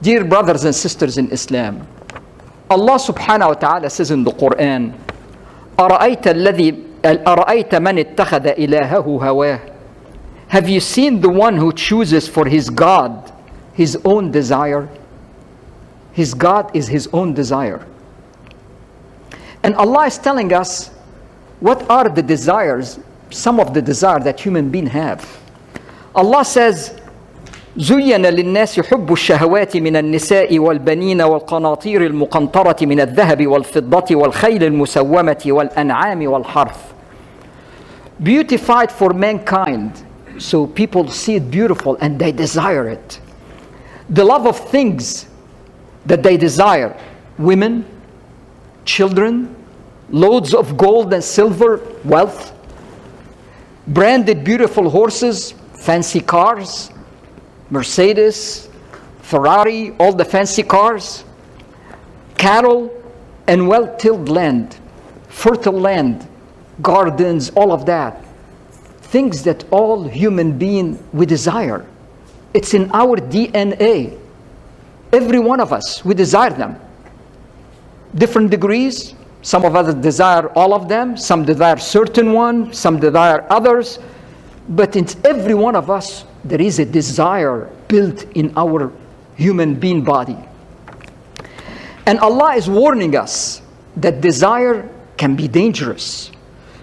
Dear brothers and sisters in Islam, Allah subhanahu wa ta'ala says in the Quran, أَرَأَيْتَ مَنِ اتَّخَذَ إِلَهَهُ هَوَاهُ. Have you seen the one who chooses for his God his own desire? His God is his own desire. And Allah is telling us what are the desires, some of the desires that human beings have. Allah says, زين للناس حب الشهوات من النساء والبنين والقناطير المقنطرة من الذهب والفضة والخيل المسومة والأنعام والحرث. Beautified for mankind, so people see it beautiful and they desire it. The love of things that they desire, women, children, loads of gold and silver, wealth, branded beautiful horses, fancy cars, Mercedes, Ferrari, all the fancy cars, cattle, and well-tilled land, fertile land, gardens, all of that. Things that all human beings we desire. It's in our DNA. Every one of us, we desire them. Different degrees. Some of us desire all of them. Some desire certain one. Some desire others. But in every one of us, there is a desire built in our human being body. And Allah is warning us that desire can be dangerous.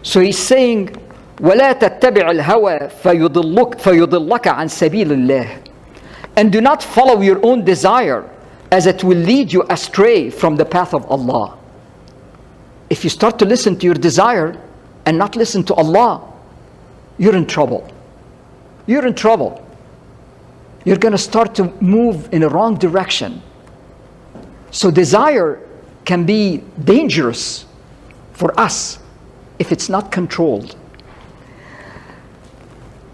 So He's saying, وَلَا تَتَّبِعِ الْهَوَى فَيُضِلَّكَ عَنْ سَبِيلِ اللَّهِ. And do not follow your own desire, as it will lead you astray from the path of Allah. If you start to listen to your desire and not listen to Allah, you're in trouble. You're in trouble. You're going to start to move in a wrong direction. So desire can be dangerous for us if it's not controlled.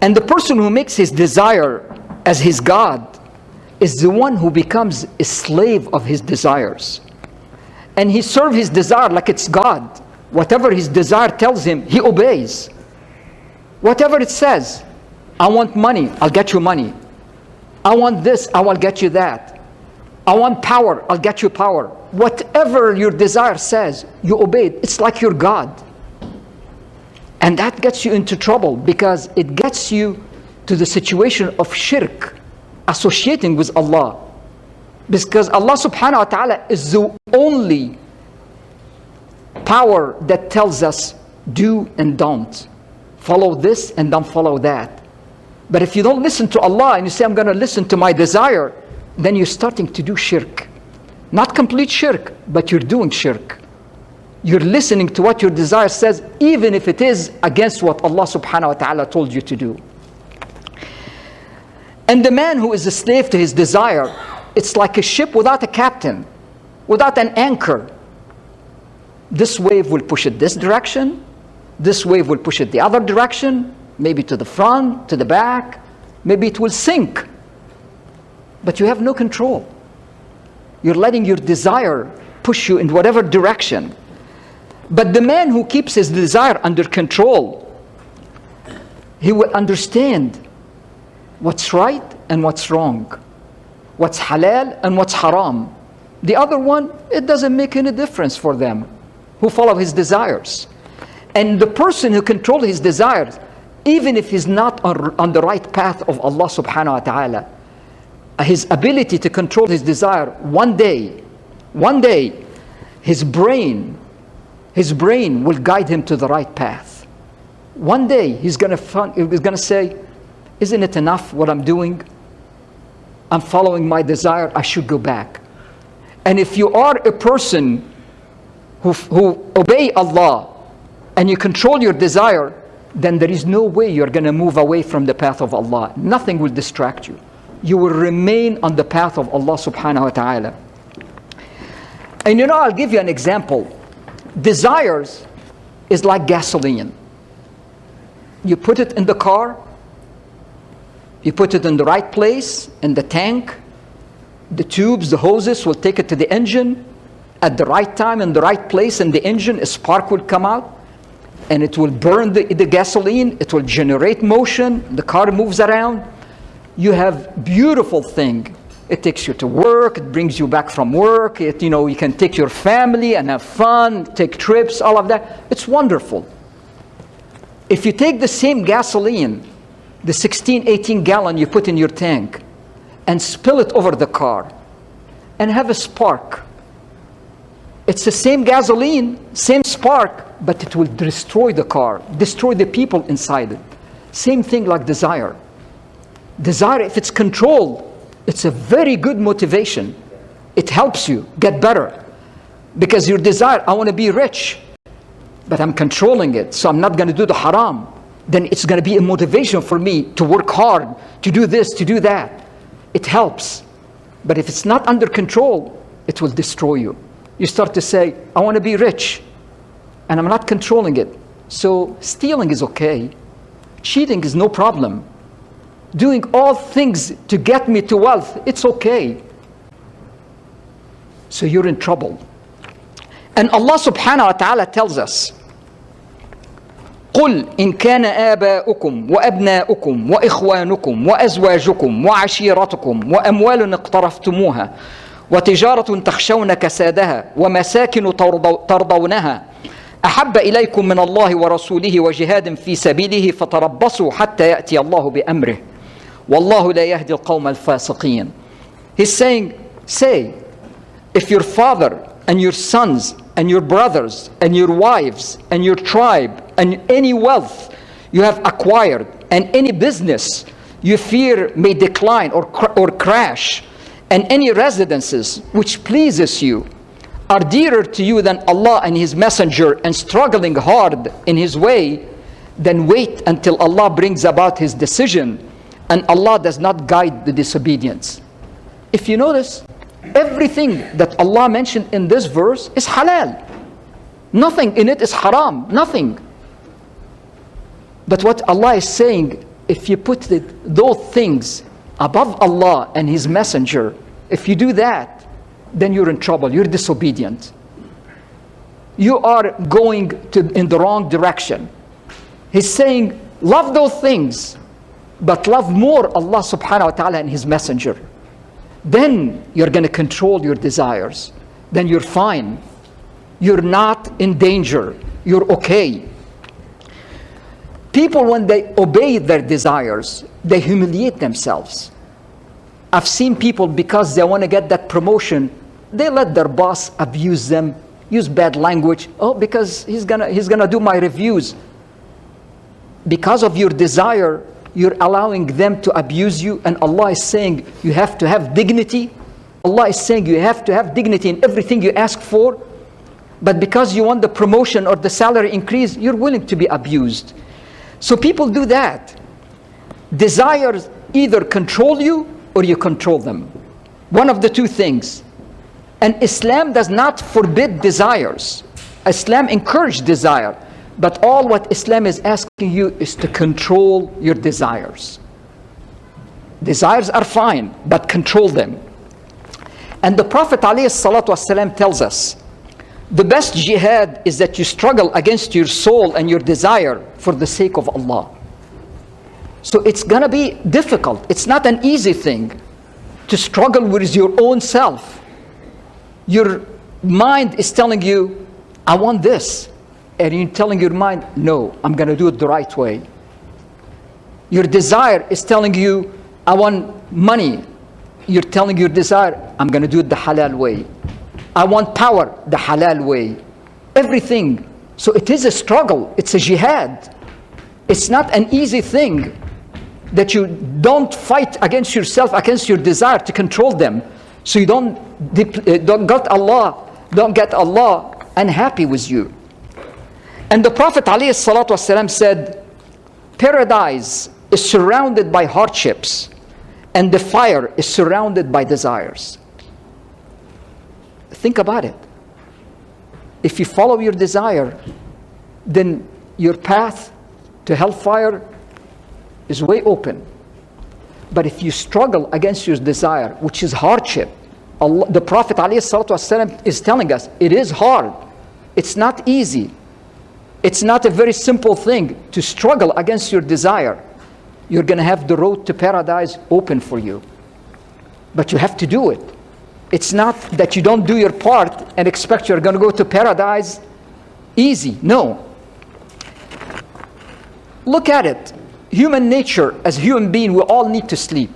And the person who makes his desire as his God is the one who becomes a slave of his desires. And he serves his desire like it's God. Whatever his desire tells him, he obeys. Whatever it says, I want money, I'll get you money. I want this, I will get you that. I want power, I'll get you power. Whatever your desire says, you obey it. It's like your God. And that gets you into trouble because it gets you to the situation of shirk, associating with Allah. Because Allah subhanahu wa ta'ala is the only power that tells us do and don't. Follow this and don't follow that. But if you don't listen to Allah and you say, I'm going to listen to my desire, then you're starting to do shirk. Not complete shirk, but you're doing shirk. You're listening to what your desire says, even if it is against what Allah subhanahu wa ta'ala told you to do. And the man who is a slave to his desire, it's like a ship without a captain, without an anchor. This wave will push it this direction. This wave will push it the other direction. Maybe to the front, to the back. Maybe it will sink. But you have no control. You're letting your desire push you in whatever direction. But the man who keeps his desire under control, he will understand what's right and what's wrong, what's halal and what's haram. The other one, it doesn't make any difference for them who follow his desires. And the person who controls his desires, even if he's not on the right path of Allah subhanahu wa ta'ala, his ability to control his desire, one day, his brain will guide him to the right path. One day he's going to say, isn't it enough what I'm doing? I'm following my desire, I should go back. And if you are a person who obey Allah and you control your desire, then there is no way you're going to move away from the path of Allah. Nothing will distract you. You will remain on the path of Allah subhanahu wa ta'ala. And I'll give you an example. Desires is like gasoline. You put it in the car, you put it in the right place, in the tank, the tubes, the hoses will take it to the engine. At the right time, in the right place in the engine, a spark will come out and it will burn the gasoline, it will generate motion, the car moves around. You have beautiful thing. It takes you to work, it brings you back from work, you can take your family and have fun, take trips, all of that. It's wonderful. If you take the same gasoline, the 16, 18 gallon you put in your tank, and spill it over the car, and have a spark, it's the same gasoline, same spark, but it will destroy the car, destroy the people inside it. Same thing like desire. Desire, if it's controlled, it's a very good motivation. It helps you get better. Because your desire, I want to be rich, but I'm controlling it, so I'm not going to do the haram. Then it's going to be a motivation for me to work hard, to do this, to do that. It helps. But if it's not under control, it will destroy you. You start to say, I want to be rich, and I'm not controlling it. So stealing is okay. Cheating is no problem. Doing all things to get me to wealth, it's okay. So you're in trouble. And Allah subhanahu wa ta'ala tells us, قل إن كان آباؤكم وأبناؤكم وإخوانكم وأزواجكم وعشيرتكم وأموال اقترفتموها وتجارة تخشون كسادها ومساكن ترضونها أحب إليكم من الله ورسوله وجهاد في سبيله فتربصوا حتى يأتي الله بأمره والله لا يهدي القوم الفاسقين. He's saying, say, if your father and your sons and your brothers and your wives and your tribe and any wealth you have acquired and any business you fear may decline or crash and any residences which pleases you are dearer to you than Allah and His Messenger and struggling hard in His way, then wait until Allah brings about His decision and Allah does not guide the disobedience. If you notice, everything that Allah mentioned in this verse is halal. Nothing in it is haram, nothing. But what Allah is saying, if you put those things above Allah and His Messenger, if you do that, then you're in trouble, you're disobedient. You are going in the wrong direction. He's saying, love those things, but love more Allah subhanahu wa ta'ala and His Messenger. Then you're going to control your desires. Then you're fine. You're not in danger. You're okay. People, when they obey their desires, they humiliate themselves. I've seen people, because they want to get that promotion, they let their boss abuse them, use bad language. Oh, because he's gonna do my reviews. Because of your desire, you're allowing them to abuse you, and Allah is saying you have to have dignity. Allah is saying you have to have dignity in everything you ask for, but because you want the promotion or the salary increase, you're willing to be abused. So people do that. Desires either control you or you control them. One of the two things. And Islam does not forbid desires. Islam encourages desire. But all what Islam is asking you is to control your desires. Desires are fine, but control them. And the Prophet ﷺ tells us, the best jihad is that you struggle against your soul and your desire for the sake of Allah. So it's going to be difficult. It's not an easy thing to struggle with your own self. Your mind is telling you, I want this. And you're telling your mind, no, I'm going to do it the right way. Your desire is telling you, I want money. You're telling your desire, I'm going to do it the halal way. I want power, the halal way. Everything. So it is a struggle. It's a jihad. It's not an easy thing that you don't fight against yourself, against your desire to control them. So you don't get Allah unhappy with you. And the Prophet ﷺ said, paradise is surrounded by hardships, and the fire is surrounded by desires. Think about it. If you follow your desire, then your path to hellfire is way open. But if you struggle against your desire, which is hardship, the Prophet ﷺ is telling us, it is hard. It's not easy. It's not a very simple thing to struggle against your desire. You're going to have the road to paradise open for you. But you have to do it. It's not that you don't do your part and expect you're going to go to paradise easy. No. Look at it. Human nature, as human beings, we all need to sleep.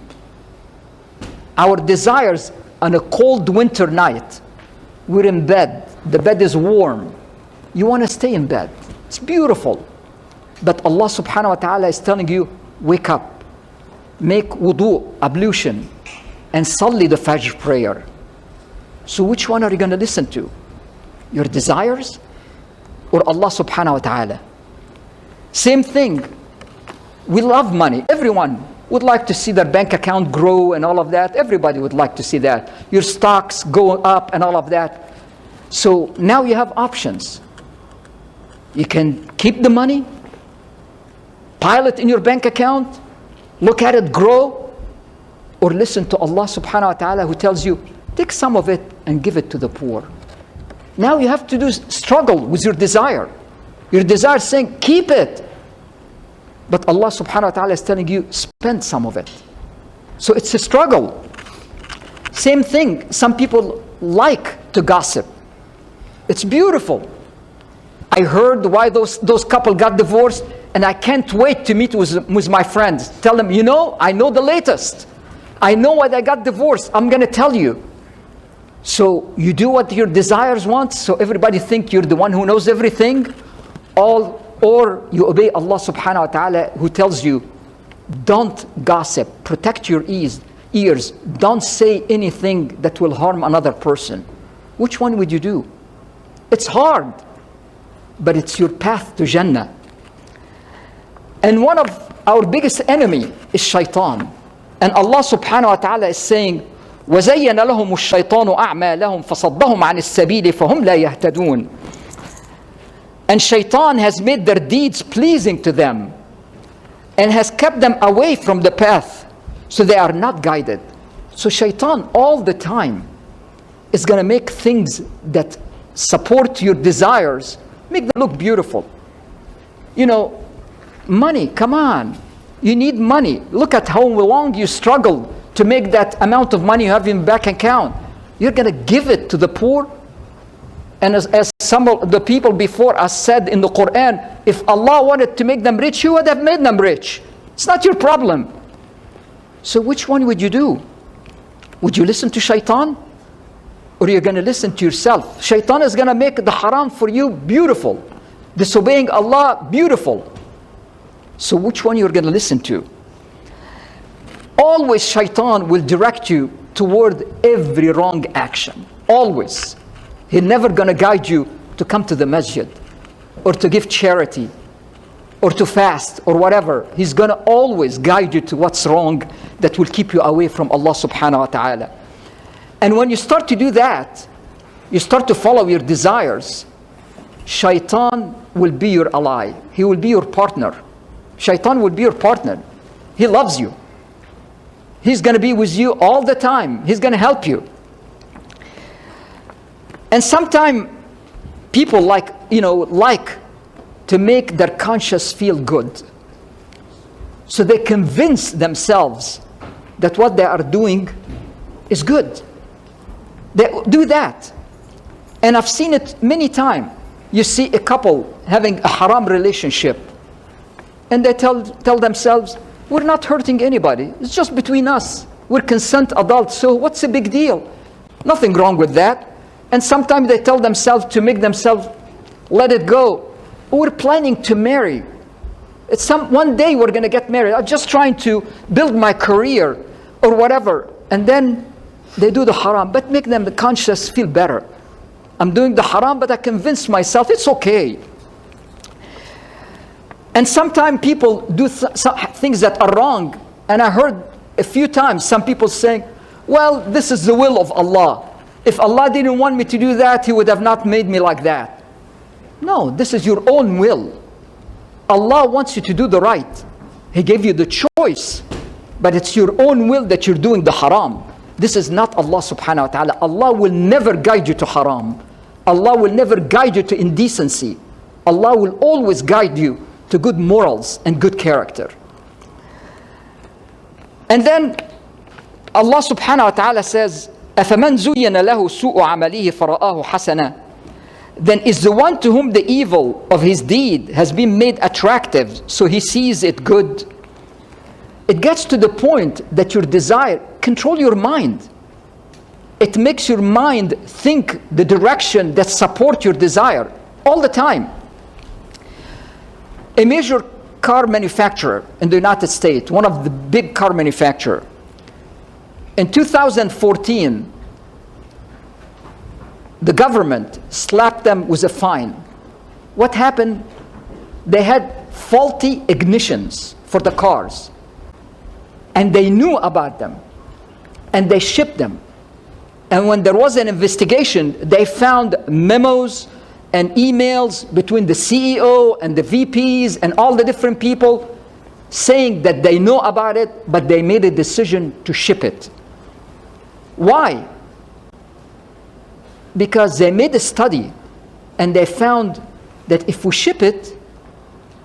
Our desires on a cold winter night, we're in bed. The bed is warm. You want to stay in bed. It's beautiful. But Allah subhanahu wa ta'ala is telling you, wake up. Make wudu, ablution, and salli the Fajr prayer. So which one are you going to listen to? Your desires or Allah subhanahu wa ta'ala? Same thing. We love money. Everyone would like to see their bank account grow and all of that. Everybody would like to see that. Your stocks go up and all of that. So now you have options. You can keep the money, pile it in your bank account, look at it grow, or listen to Allah subhanahu wa ta'ala who tells you, take some of it and give it to the poor. Now you have to struggle with your desire. Your desire is saying, keep it. But Allah subhanahu wa ta'ala is telling you, spend some of it. So it's a struggle. Same thing, some people like to gossip. It's beautiful. I heard why those couple got divorced, and I can't wait to meet with my friends. Tell them, I know the latest. I know why they got divorced. I'm going to tell you. So you do what your desires want, so everybody think you're the one who knows everything, or you obey Allah subhanahu wa ta'ala who tells you, don't gossip, protect your ears, don't say anything that will harm another person. Which one would you do? It's hard, but it's your path to Jannah. And one of our biggest enemy is shaitan. And Allah subhanahu wa ta'ala is saying, وَزَيَّنَ لَهُمُ الشَّيْطَانُ أَعْمَالَهُمْ فَصَدَّهُمْ عَنِ السَّبِيلِ فَهُمْ لَا يَهْتَدُونَ. And shaitan has made their deeds pleasing to them and has kept them away from the path, so they are not guided. So shaitan all the time is going to make things that support your desires, make them look beautiful. Money, come on. You need money. Look at how long you struggled to make that amount of money you have in bank account. You're going to give it to the poor? And as some of the people before us said in the Quran, if Allah wanted to make them rich, He would have made them rich. It's not your problem. So which one would you do? Would you listen to shaitan? Or you're going to listen to yourself? Shaitan is going to make the haram for you beautiful. Disobeying Allah beautiful. So which one you're going to listen to? Always shaitan will direct you toward every wrong action. Always. He's never going to guide you to come to the masjid or to give charity or to fast or whatever. He's going to always guide you to what's wrong that will keep you away from Allah subhanahu wa ta'ala. And when you start to do that, you start to follow your desires, shaitan will be your ally. He will be your partner. Shaitan will be your partner. He loves you. He's going to be with you all the time. He's going to help you. And sometimes people like to make their conscience feel good. So they convince themselves that what they are doing is good. They do that. And I've seen it many times. You see a couple having a haram relationship, and they tell themselves, we're not hurting anybody. It's just between us. We're consent adults, so what's the big deal? Nothing wrong with that. And sometimes they tell themselves to make themselves let it go. We're planning to marry. One day we're going to get married. I'm just trying to build my career or whatever. And then they do the haram, but make them the conscience feel better. I'm doing the haram, but I convince myself it's okay. And sometimes people do things that are wrong. And I heard a few times some people saying, well, this is the will of Allah. If Allah didn't want me to do that, He would have not made me like that. No, this is your own will. Allah wants you to do the right. He gave you the choice. But it's your own will that you're doing the haram. This is not Allah subhanahu wa ta'ala. Allah will never guide you to haram. Allah will never guide you to indecency. Allah will always guide you to good morals and good character. And then Allah subhanahu wa ta'ala says, أَفَمَنْ زُيِّنَ لَهُ سُوءُ عَمَلِهِ فَرَآهُ حَسَنًا. Then is the one to whom the evil of his deed has been made attractive, so he sees it good. It gets to the point that your desire, control your mind. It makes your mind think the direction that supports your desire all the time. A major car manufacturer in the United States, one of the big car manufacturers, in 2014, the government slapped them with a fine. What happened? They had faulty ignitions for the cars. And they knew about them. And they shipped them. And when there was an investigation, they found memos and emails between the CEO and the VPs and all the different people saying that they know about it, but they made a decision to ship it. Why? Because they made a study and they found that if we ship it,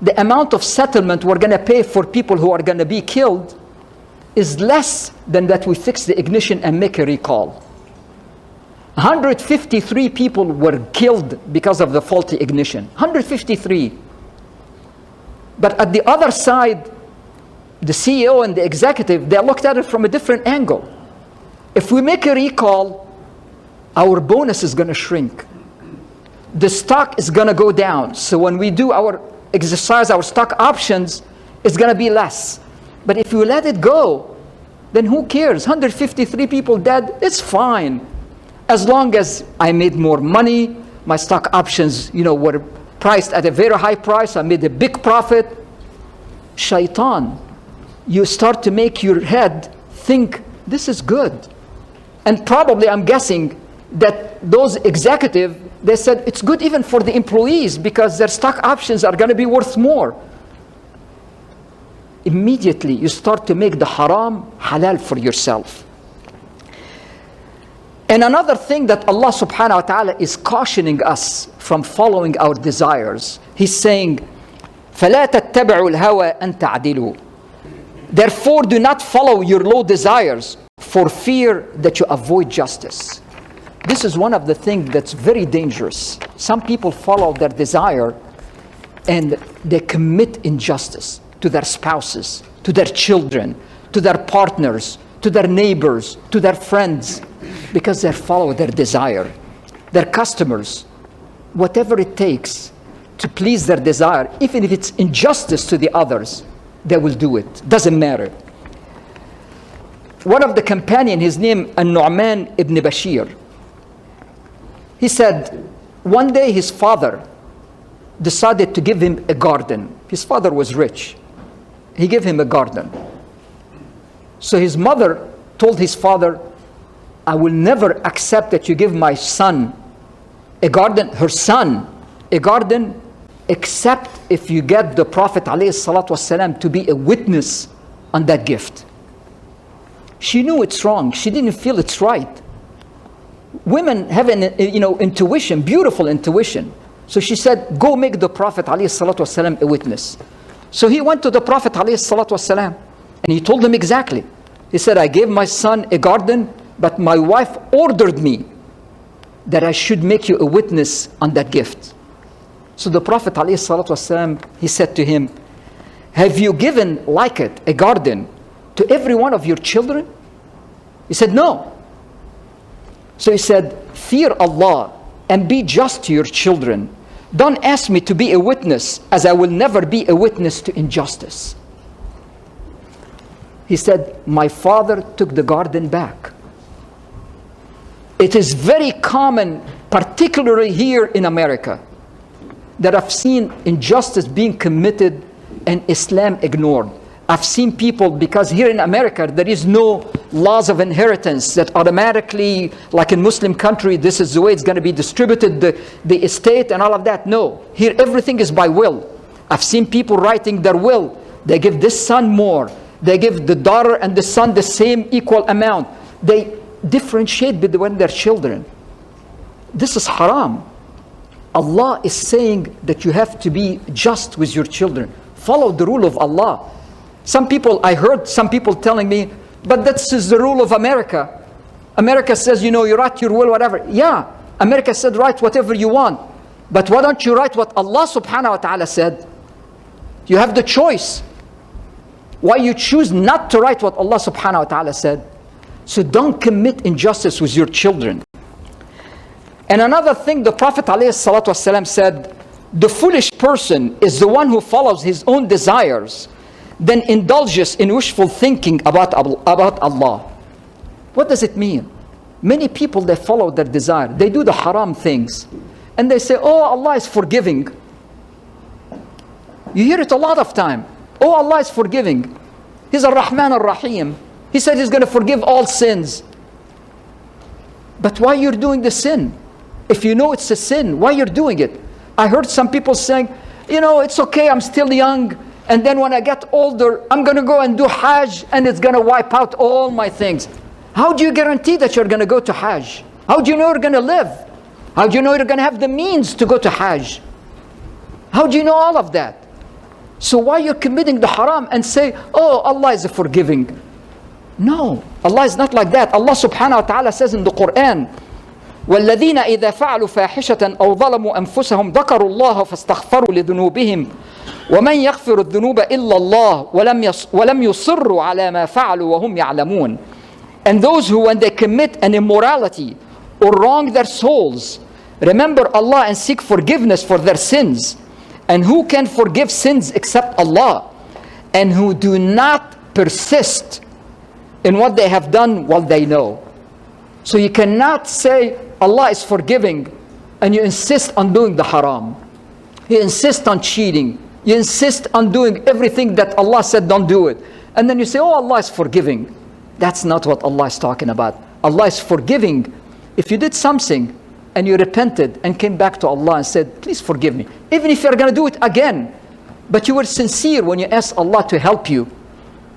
the amount of settlement we're going to pay for people who are going to be killed is less than that we fix the ignition and make a recall. 153 people were killed because of the faulty ignition. 153. But at the other side, the CEO and the executive, they looked at it from a different angle. If we make a recall, our bonus is going to shrink. The stock is going to go down. So when we do our exercise, our stock options, it's going to be less. But if you let it go, then who cares? 153 people dead, it's fine. As long as I made more money, my stock options, were priced at a very high price, I made a big profit. Shaitan, you start to make your head think, this is good. And probably, I'm guessing, that those executives, they said, it's good even for the employees because their stock options are going to be worth more. Immediately, you start to make the haram halal for yourself. And another thing that Allah subhanahu wa ta'ala is cautioning us from following our desires, He's saying, فَلَا تَتَّبِعُوا الْهَوَىٰ أَن تَعْدِلُوا. Therefore, do not follow your low desires for fear that you avoid justice. This is one of the things that's very dangerous. Some people follow their desire and they commit injustice to their spouses, to their children, to their partners, to their neighbors, to their friends, because they follow their desire. Their customers, whatever it takes to please their desire, even if it's injustice to the others, they will do it. Doesn't matter. One of the companions, his name An-Nu'man ibn Bashir, he said, one day his father decided to give him a garden. His father was rich. He gave him a garden. So his mother told his father, I will never accept that you give my son a garden, her son, a garden, except if you get the Prophet ﷺ to be a witness on that gift. She knew it's wrong. She didn't feel it's right. Women have an intuition, beautiful intuition. So she said, go make the Prophet ﷺ a witness. So he went to the Prophet ﷺ and he told him exactly. He said, I gave my son a garden, but my wife ordered me that I should make you a witness on that gift. So the Prophet ﷺ, he said to him, have you given like it, a garden, to every one of your children? He said, no. So he said, fear Allah and be just to your children. Don't ask me to be a witness, as I will never be a witness to injustice. He said, my father took the garden back. It is very common, particularly here in America, that I've seen injustice being committed and Islam ignored. I've seen people, because here in America, there is no laws of inheritance that automatically, like in Muslim country, this is the way it's going to be distributed, the estate and all of that. No, here everything is by will. I've seen people writing their will. They give this son more. They give the daughter and the son the same equal amount. They differentiate between their children. This is haram. Allah is saying that you have to be just with your children. Follow the rule of Allah. I heard some people telling me, But that's the rule of America. America says, you write your will, whatever. Yeah, America said write whatever you want. But why don't you write what Allah subhanahu wa ta'ala said? You have the choice. Why you choose not to write what Allah subhanahu wa ta'ala said? So don't commit injustice with your children. And another thing, the Prophet ﷺ said, the foolish person is the one who follows his own desires, then indulges in wishful thinking about Allah. What does it mean? Many people, they follow their desire. They do the haram things. And they say, oh, Allah is forgiving. You hear it a lot of time. Oh, Allah is forgiving. He's Ar-Rahman Ar-Rahim. He said He's going to forgive all sins. But why you're doing the sin? If you know it's a sin, why you're doing it? I heard some people saying, it's okay, I'm still young. And then when I get older, I'm going to go and do Hajj and it's going to wipe out all my things. How do you guarantee that you're going to go to Hajj? How do you know you're going to live? How do you know you're going to have the means to go to Hajj? How do you know all of that? So why you're committing the haram and say, oh, Allah is forgiving? No, Allah is not like that. Allah subhanahu wa ta'ala says in the Quran, وَالَّذِينَ إِذَا فَعَلُوا فَاحِشَةً أَوْ ظَلَمُوا أَنفُسَهُمْ ذَكَرُوا اللَّهَ فَاسْتَغْفَرُوا لِذُنُوبِهِمْ وَمَنْ يَغْفِرُ الذُّنُوبَ إِلَّا اللَّهُ وَلَمْ يُصِرُّوا عَلَى مَا فَعَلُوا وَهُمْ يَعْلَمُونَ. And those who, when they commit an immorality or wrong their souls, remember Allah and seek forgiveness for their sins. And who can forgive sins except Allah? And who do not persist in what they have done while they know. So you cannot say Allah is forgiving and you insist on doing the haram. You insist on cheating. You insist on doing everything that Allah said don't do it. And then you say, oh, Allah is forgiving. That's not what Allah is talking about. Allah is forgiving if you did something and you repented and came back to Allah and said, please forgive me. Even if you're going to do it again. But you were sincere when you asked Allah to help you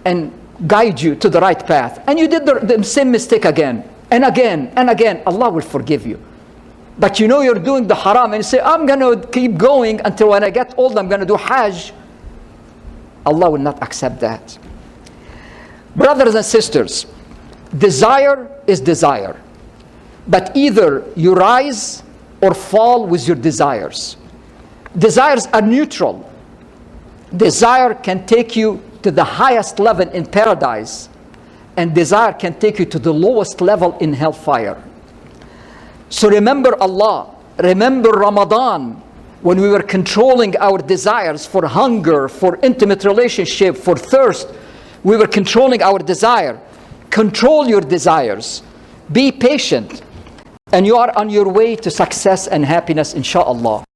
and guide you to the right path. And you did the same mistake again and again and again. Allah will forgive you. But you're doing the haram and you say, I'm going to keep going until when I get old I'm going to do Hajj. Allah will not accept that. Brothers and sisters, desire is desire. But either you rise or fall with your desires. Desires are neutral. Desire can take you to the highest level in paradise, and desire can take you to the lowest level in hellfire. So remember Allah, remember Ramadan, when we were controlling our desires for hunger, for intimate relationship, for thirst. We were controlling our desire. Control your desires. Be patient. And you are on your way to success and happiness, inshaAllah.